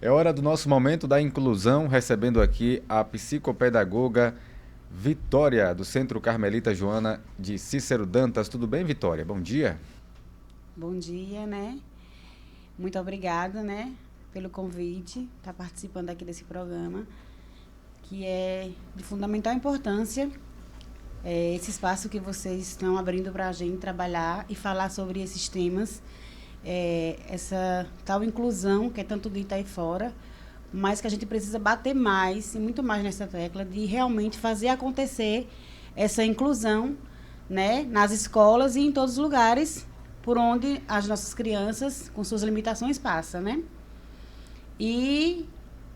É hora do nosso momento da inclusão, recebendo aqui a psicopedagoga Vitória, do Centro Carmelita Joana de Cícero Dantas. Tudo bem, Vitória? Bom dia. Bom dia, né? Muito obrigada, né, pelo convite, estar participando aqui desse programa, que é de fundamental importância, esse espaço que vocês estão abrindo para a gente trabalhar e falar sobre esses temas, essa tal inclusão que é tanto dita aí fora, mas que a gente precisa bater mais e muito mais nessa tecla de realmente fazer acontecer essa inclusão, né, nas escolas e em todos os lugares por onde as nossas crianças, com suas limitações, passam, né? E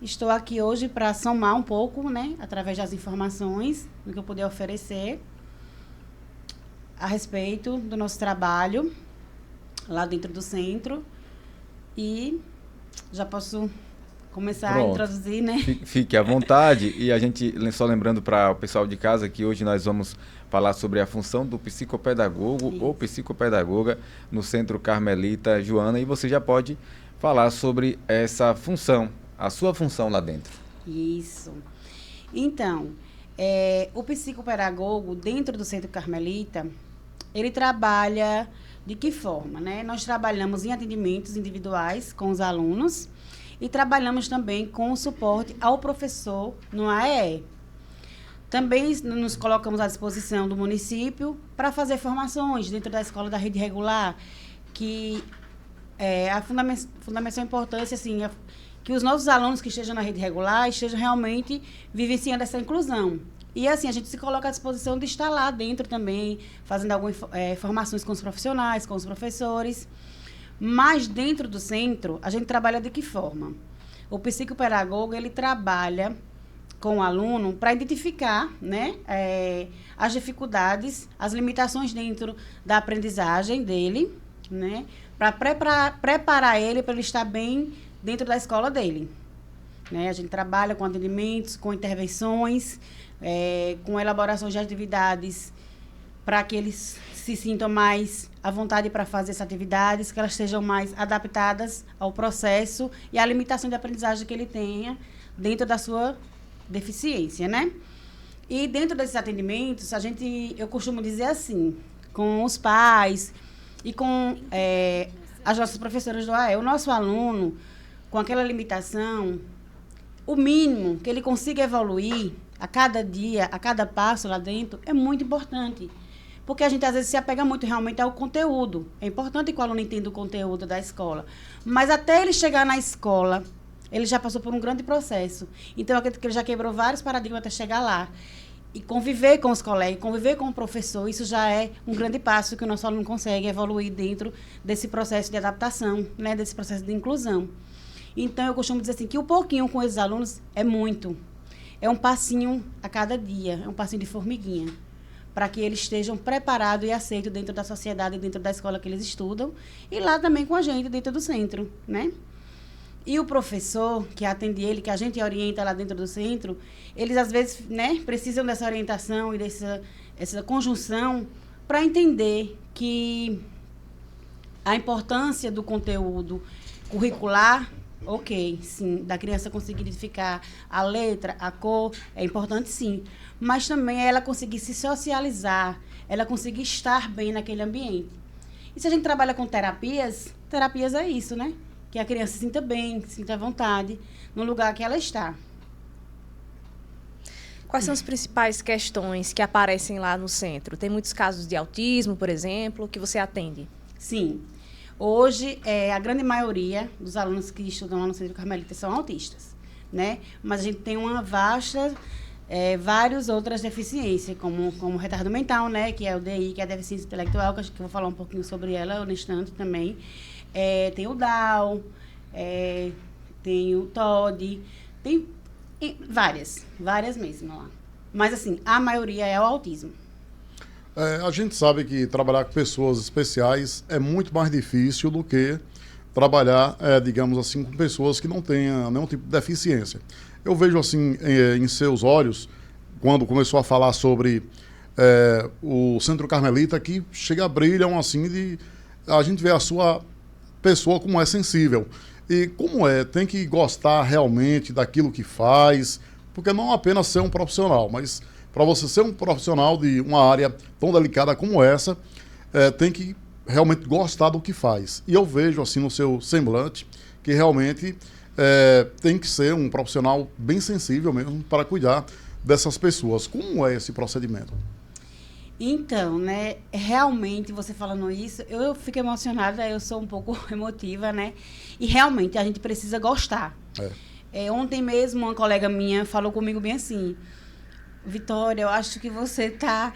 estou aqui hoje para somar um pouco, né, através das informações, do que eu puder oferecer a respeito do nosso trabalho lá dentro do centro. E já posso começar a Pronto. introduzir, né? Fique à vontade. E a gente, só lembrando para o pessoal de casa que hoje nós vamos falar sobre a função do psicopedagogo ou Isso. psicopedagoga no Centro Carmelita Joana. E você já pode falar sobre essa função, a sua função lá dentro. Isso. Então, o psicopedagogo dentro do Centro Carmelita, ele trabalha de que forma, né? Nós trabalhamos em atendimentos individuais com os alunos e trabalhamos também com o suporte ao professor no AEE. Também nos colocamos à disposição do município para fazer formações dentro da escola da rede regular, que a fundamental importância, assim, é que os nossos alunos que estejam na rede regular estejam realmente vivenciando essa inclusão. E, assim, a gente se coloca à disposição de estar lá dentro também, fazendo algumas formações com os profissionais, com os professores. Mas, dentro do centro, a gente trabalha de que forma? O psicopedagogo, ele trabalha com o aluno para identificar, né, as dificuldades, as limitações dentro da aprendizagem dele, né, para preparar ele para ele estar bem dentro da escola dele. Né? A gente trabalha com atendimentos, com intervenções, com elaborações de atividades para que eles se sintam mais à vontade para fazer essas atividades, que elas sejam mais adaptadas ao processo e à limitação de aprendizagem que ele tenha dentro da sua deficiência, né? E dentro desses atendimentos, eu costumo dizer assim, com os pais e com as nossas professoras do AE, o nosso aluno, com aquela limitação, o mínimo que ele consiga evoluir a cada dia, a cada passo lá dentro, é muito importante. Porque a gente, às vezes, se apega muito realmente ao conteúdo. É importante que o aluno entenda o conteúdo da escola. Mas até ele chegar na escola, ele já passou por um grande processo. Então, eu acredito que ele já quebrou vários paradigmas até chegar lá. E conviver com os colegas, conviver com o professor, isso já é um grande passo que o nosso aluno consegue evoluir dentro desse processo de adaptação, né, desse processo de inclusão. Então, eu costumo dizer assim, que o pouquinho com esses alunos é muito. É um passinho a cada dia, é um passinho de formiguinha, para que eles estejam preparados e aceitos dentro da sociedade, dentro da escola que eles estudam, e lá também com a gente, dentro do centro, né? E o professor que atende ele, que a gente orienta lá dentro do centro, eles às vezes, né, precisam dessa orientação e essa conjunção para entender que a importância do conteúdo curricular, ok, sim, da criança conseguir identificar a letra, a cor, é importante sim, mas também ela conseguir se socializar, ela conseguir estar bem naquele ambiente. E se a gente trabalha com terapias é isso, né? Que a criança se sinta bem, se sinta à vontade no lugar que ela está. Quais são as principais questões que aparecem lá no centro? Tem muitos casos de autismo, por exemplo, que você atende? Sim. Hoje, a grande maioria dos alunos que estudam lá no Centro Carmelita são autistas, né? Mas a gente tem uma vasta, várias outras deficiências, como retardo mental, né? Que é o DI, que é a deficiência intelectual, que eu vou falar um pouquinho sobre ela no instante também. Tem o Down, tem o TOD, tem várias mesmo lá. Mas, assim, a maioria é o autismo. A gente sabe que trabalhar com pessoas especiais é muito mais difícil do que trabalhar, digamos assim, com pessoas que não tenham nenhum tipo de deficiência. Eu vejo assim em seus olhos, quando começou a falar sobre o Centro Carmelita, que chega a brilhar assim de a gente vê a sua pessoa como é sensível. E como é? Tem que gostar realmente daquilo que faz, porque não apenas ser um profissional, mas para você ser um profissional de uma área tão delicada como essa, tem que realmente gostar do que faz. E eu vejo assim no seu semblante que realmente tem que ser um profissional bem sensível mesmo para cuidar dessas pessoas. Como é esse procedimento? Então, né, realmente, você falando isso, eu fico emocionada, eu sou um pouco emotiva, né? E realmente, a gente precisa gostar. Ontem mesmo, uma colega minha falou comigo bem assim, Vitória, eu acho que você tá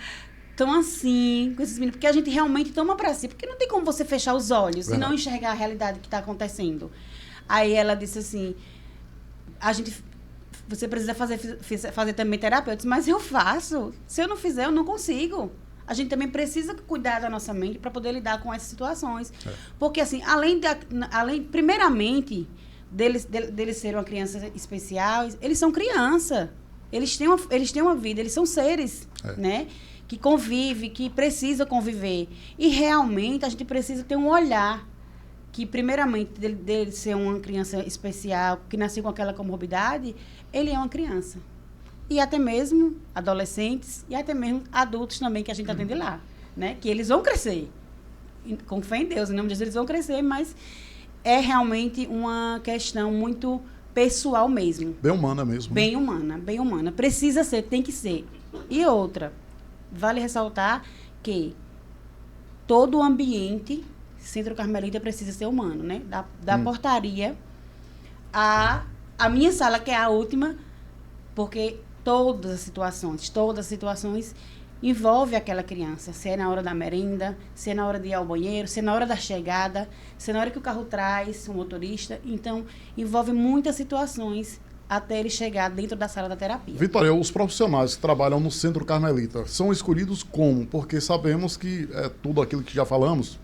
tão assim, com esses meninos, porque a gente realmente toma pra si, porque não tem como você fechar os olhos e não enxergar a realidade que tá acontecendo. Aí ela disse assim, você precisa fazer também terapia. Eu disse, mas eu faço. Se eu não fizer, eu não consigo. A gente também precisa cuidar da nossa mente para poder lidar com essas situações. Porque, assim, primeiramente, deles serem uma criança especial, eles são criança. Eles têm uma vida, eles são seres, né? Que convivem, que precisam conviver. E, realmente, a gente precisa ter um olhar que, primeiramente, dele ser uma criança especial, que nasceu com aquela comorbidade, ele é uma criança. E até mesmo adolescentes e até mesmo adultos também que a gente atende lá, né? Que eles vão crescer. Com fé em Deus, em nome de Jesus, eles vão crescer, mas é realmente uma questão muito pessoal mesmo. Bem humana mesmo. Bem humana, bem humana. Precisa ser, tem que ser. E outra, vale ressaltar que todo o ambiente Centro Carmelita precisa ser humano, né? Da portaria a minha sala, que é a última, porque todas as situações envolvem aquela criança. Se é na hora da merenda, se é na hora de ir ao banheiro, se é na hora da chegada, se é na hora que o carro traz o motorista. Então, envolve muitas situações até ele chegar dentro da sala da terapia. Vitória, os profissionais que trabalham no Centro Carmelita são escolhidos como? Porque sabemos que tudo aquilo que já falamos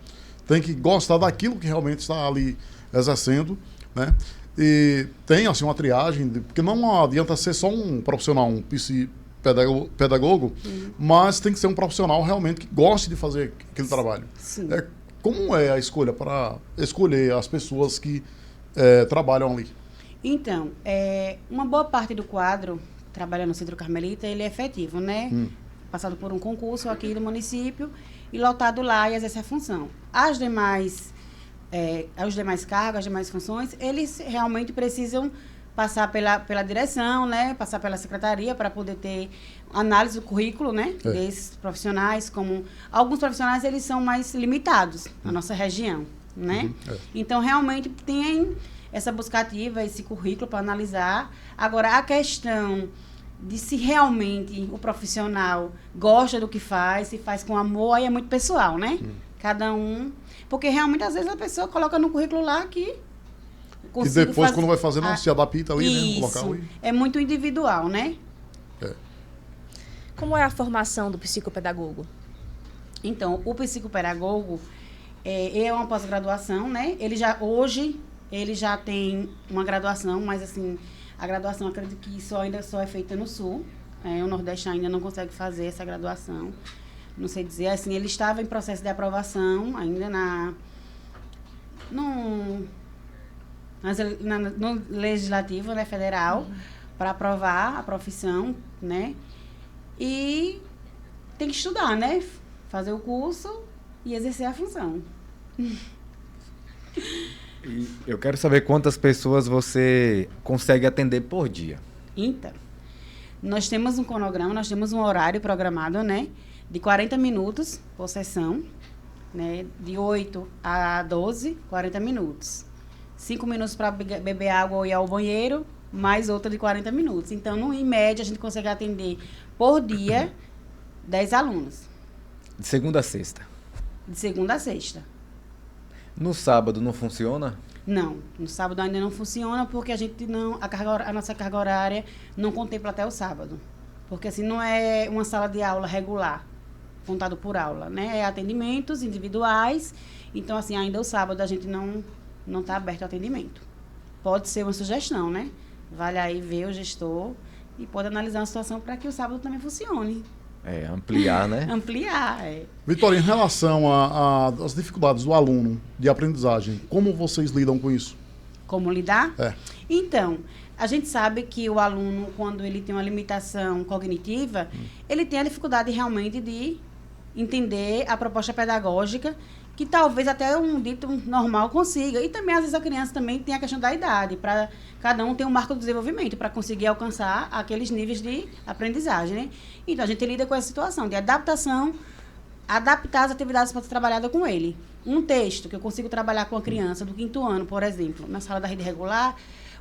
tem que gostar daquilo que realmente está ali exercendo, né? E tem, assim, uma triagem, porque não adianta ser só um profissional, um psicopedagogo, mas tem que ser um profissional realmente que goste de fazer aquele trabalho. Sim. Como é a escolha para escolher as pessoas que trabalham ali? Então, uma boa parte do quadro, trabalhando no Centro Carmelita, ele é efetivo, né? Passado por um concurso aqui do município e lotado lá e exerce a função. Os demais cargos, as demais funções, eles realmente precisam passar pela direção, né? Passar pela secretaria para poder ter análise do currículo, né? Desses profissionais, como alguns profissionais eles são mais limitados na nossa região, né? Então, realmente tem essa busca ativa, esse currículo para analisar. Agora, a questão de se realmente o profissional gosta do que faz, se faz com amor, aí é muito pessoal, né? Cada um... Porque realmente, às vezes, a pessoa coloca no currículo lá que... E depois, quando vai fazer, não se adapta ali, isso, né? No local. É muito individual, né? Como é a formação do psicopedagogo? Então, o psicopedagogo é uma pós-graduação, né? Hoje, ele já tem uma graduação, mas, assim, a graduação, acredito que ainda só é feita no Sul. O Nordeste ainda não consegue fazer essa graduação. Não sei dizer, assim, ele estava em processo de aprovação ainda no Legislativo, né, Federal, para aprovar a profissão, né? E tem que estudar, né? Fazer o curso e exercer a função. E eu quero saber quantas pessoas você consegue atender por dia. Então, nós temos um cronograma, nós temos um horário programado, né? De 40 minutos por sessão, né? De 8 a 12, 40 minutos. 5 minutos para beber água ou ir ao banheiro, mais outra de 40 minutos. Então, em média, a gente consegue atender por dia 10 alunos. De segunda a sexta. De segunda a sexta. No sábado não funciona? Não, no sábado ainda não funciona porque a nossa carga horária não contempla até o sábado. Porque assim, não é uma sala de aula regular, contado por aula, né? É atendimentos individuais. Então, assim, ainda o sábado a gente não está aberto ao atendimento. Pode ser uma sugestão, né? Vale aí ver o gestor e pode analisar a situação para que o sábado também funcione. Ampliar, né? Ampliar, Vitória, em relação às dificuldades do aluno de aprendizagem, como vocês lidam com isso? como lidar? É. Então, a gente sabe que o aluno, quando ele tem uma limitação cognitiva, ele tem a dificuldade realmente de entender a proposta pedagógica, que talvez até um dito normal consiga. E também, às vezes, a criança também tem a questão da idade, para cada um tem um marco do desenvolvimento, para conseguir alcançar aqueles níveis de aprendizagem, né? Então, a gente lida com essa situação de adaptação, adaptar as atividades para ser trabalhada com ele. Um texto que eu consigo trabalhar com a criança do 5º ano, por exemplo, na sala da rede regular,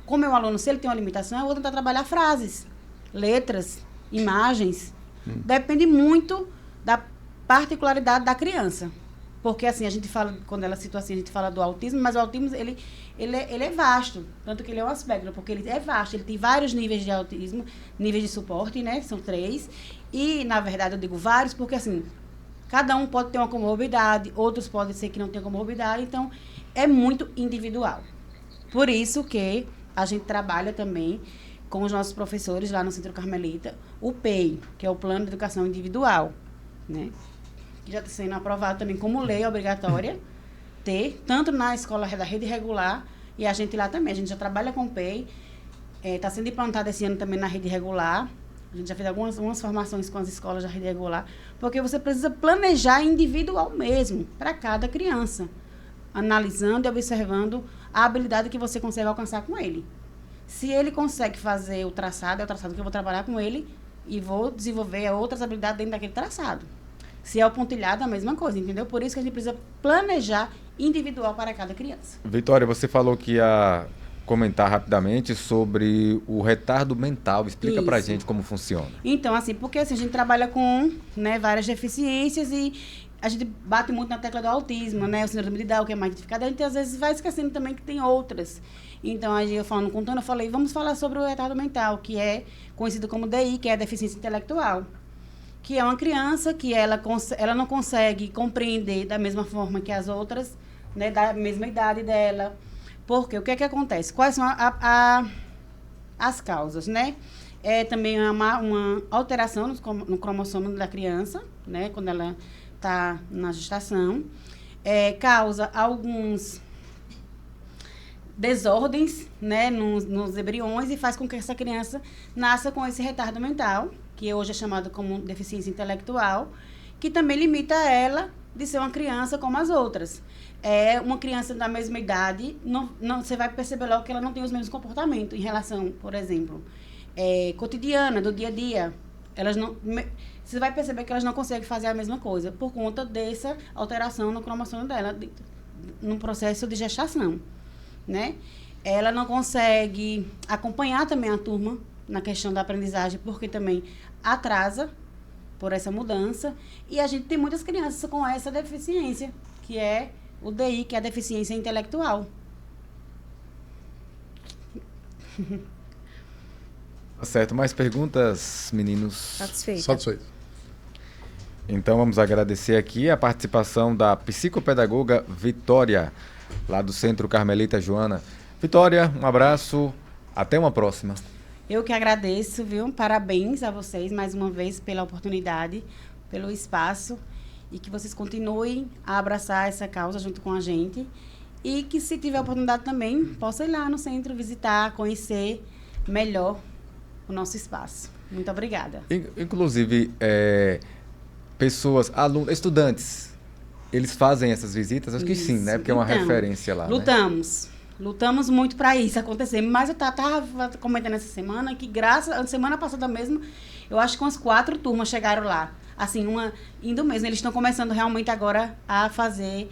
com o meu aluno, se ele tem uma limitação, eu vou tentar trabalhar frases, letras, imagens. Depende muito da particularidade da criança. Porque, assim, a gente fala, quando ela citou assim, a gente fala do autismo, mas o autismo, ele é vasto. Tanto que ele é um aspecto, porque ele é vasto. Ele tem vários níveis de autismo, níveis de suporte, né? São 3. E, na verdade, eu digo vários, porque, assim, cada um pode ter uma comorbidade, outros podem ser que não tenham comorbidade. Então, é muito individual. Por isso que a gente trabalha também com os nossos professores lá no Centro Carmelita, o PEI, que é o Plano de Educação Individual, né? Que já está sendo aprovado também como lei obrigatória, ter, tanto na escola da rede regular, e a gente lá também. A gente já trabalha com o PEI, está sendo implantado esse ano também na rede regular. A gente já fez algumas formações com as escolas da rede regular, porque você precisa planejar individual mesmo, para cada criança, analisando e observando a habilidade que você consegue alcançar com ele. Se ele consegue fazer o traçado, é o traçado que eu vou trabalhar com ele e vou desenvolver outras habilidades dentro daquele traçado. Se é o pontilhado, a mesma coisa, entendeu? Por isso que a gente precisa planejar individual para cada criança. Vitória, você falou que ia comentar rapidamente sobre o retardo mental. Explica pra gente como funciona. Então, assim, porque assim, a gente trabalha com, né, várias deficiências e a gente bate muito na tecla do autismo, né? O síndrome de Down, que é mais identificado, a gente às vezes vai esquecendo também que tem outras. Então, aí eu falando com o Tânia, eu falei, vamos falar sobre o retardo mental, que é conhecido como DI, que é a deficiência intelectual. Que é uma criança que ela não consegue compreender da mesma forma que as outras, né, da mesma idade dela. Porque o que é que acontece? Quais são as causas, né? É também uma alteração no cromossomo da criança, né, quando ela está na gestação. Causa alguns desordens, né, nos embriões e faz com que essa criança nasça com esse retardo mental, que hoje é chamado como deficiência intelectual, que também limita ela de ser uma criança como as outras. Uma criança da mesma idade, você vai perceber logo que ela não tem os mesmos comportamentos em relação, por exemplo, cotidiana, do dia a dia. Você vai perceber que elas não conseguem fazer a mesma coisa por conta dessa alteração no cromossomo dela, no processo de gestação, né? Ela não consegue acompanhar também a turma na questão da aprendizagem, porque também atrasa por essa mudança. E a gente tem muitas crianças com essa deficiência, que é o DI, que é a deficiência intelectual. Tá certo. Mais perguntas, meninos? Satisfeito. Então, vamos agradecer aqui a participação da psicopedagoga Vitória, lá do Centro Carmelita Joana. Vitória, um abraço. Até uma próxima. Eu que agradeço, viu? Parabéns a vocês mais uma vez pela oportunidade, pelo espaço, e que vocês continuem a abraçar essa causa junto com a gente e que, se tiver oportunidade também, possa ir lá no centro, visitar, conhecer melhor o nosso espaço. Muito obrigada. Inclusive, pessoas, alunos, estudantes, eles fazem essas visitas? Acho que sim, né? Porque é uma referência lá, Lutamos muito para isso acontecer, mas eu estava comentando essa semana que, semana passada mesmo, eu acho que umas 4 turmas chegaram lá. Assim, indo mesmo. Eles estão começando realmente agora a fazer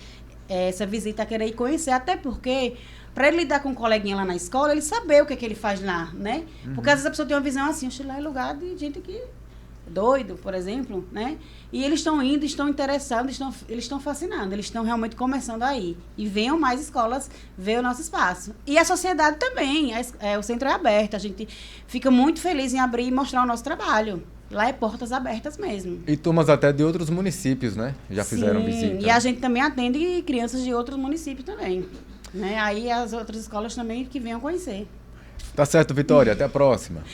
essa visita, a querer ir conhecer, até porque, para ele lidar com um coleguinha lá na escola, ele saber o que é que ele faz lá, né? Porque às vezes a pessoa tem uma visão assim, lá é lugar de gente que doido, por exemplo, né? E eles estão indo, estão interessados, eles estão fascinados, eles estão realmente começando a ir. E venham mais escolas ver o nosso espaço. E a sociedade também, o centro é aberto, a gente fica muito feliz em abrir e mostrar o nosso trabalho. Lá é portas abertas mesmo. E turmas até de outros municípios, né? Já fizeram visita. E a gente também atende crianças de outros municípios também, né? Aí as outras escolas também que venham conhecer. Tá certo, Vitória. Até a próxima.